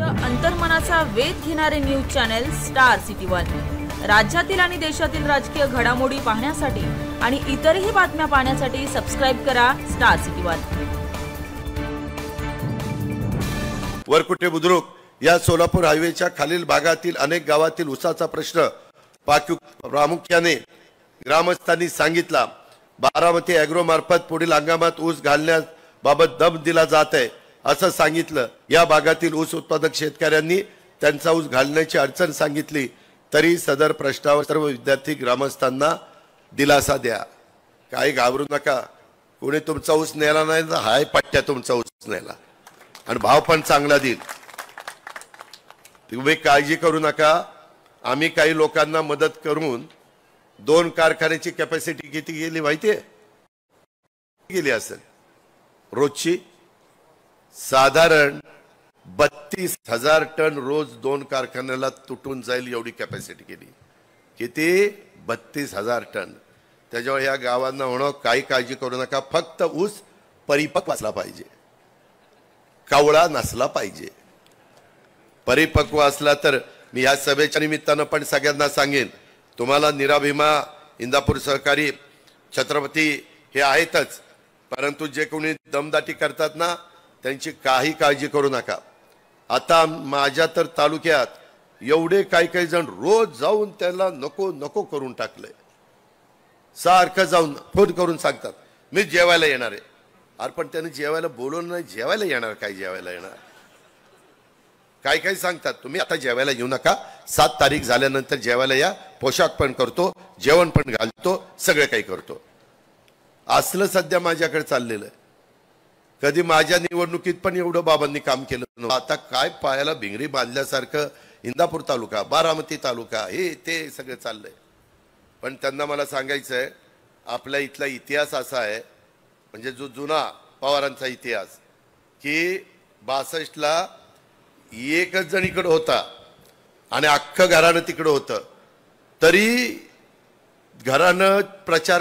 लोकप्रिय अंतर्मनाचा वेध घेणारे news channel star city one. राज्यातील आणि देशातील राजकीय घडामोडी पाहण्यासाठी आणि इतरही बातम्या पाहण्यासाठी सबस्क्राइब करा star city one. Varkute Budruk या सोलापूर हायवेच्या खालील भागातील अनेक गावातील ऊसाचा प्रश्न प्रामुख्याने ग्रामस्थांनी सांगितला। बारामती ॲग्रो मार्फत पुढील हंगामात ऊस घालण्याबाबत दम दिला जात आहे असं सांगितलं। या भागातील ऊस उत्पादक शेतकऱ्यांनी त्यांचा ऊस घालण्याची अडचण सांगितली तरी सदर प्रश्नावर सर्व विद्यार्थी ग्रामस्थांना दिलासा द्या। काही घाबरू नका, कोणी तुमचा ऊस नेला नाही तर हाय पट्ट्या तुमचा ऊस नेला आणि भाव पण चांगला देईल, तुम्ही काळजी करू नका। आम्ही काही लोकांना मदत करून 2 कारखान्याची कॅपॅसिटी किती गेली माहितीये? गेली असेल रोजची साधारण 32,000 टन रोज 2 कारखान्याला तुटून जाईल एवढी कॅपॅसिटी केली। किती? 32,000 टन। त्याच्यामुळे या गावांना म्हणो काही काळजी करू नका, फक्त ऊस परिपक्व असला पाहिजे, कावळा नसला पाहिजे। परिपक्व असला तर मी या सभेच्या निमित्तानं पण सगळ्यांना सांगेन, तुम्हाला निराभिमा, इंदापूर सहकारी, छत्रपती हे आहेतच, परंतु जे कोणी दमदाटी करतात ना त्यांची काही काळजी करू नका। आता माझ्या तर तालुक्यात एवढे काही जण रोज जाऊन त्याला नको नको करून टाकले, सारखं जाऊन फोन करून सांगतात मी जेवायला येणार आहे। अरे पण त्याने जेवायला बोलवलं नाही, जेवायला येणार काय? जेवायला येणार काही सांगतात तुम्ही आता जेवायला येऊ नका, 7 तारीख झाल्यानंतर जेवायला या, पोशाख पण करतो, जेवण पण घालतो, सगळं काही करतो। असलं सध्या माझ्याकडे चाललेलं आहे। कधी माझ्या निवडणुकीत पण एवढं बाबांनी काम केलं नव्हतं। आता काय पायाला भिंगरी बांधल्यासारखं इंदापूर तालुका, बारामती तालुका हे ते सगळं चाललंय। पण त्यांना मला सांगायचं आहे, आपल्या इथला इतिहास असा आहे, म्हणजे जो जुना पवारांचा इतिहास, की 62ला एकच जण इकडे होता आणि अख्खं घराणं तिकडे होतं, तरी घराणं प्रचार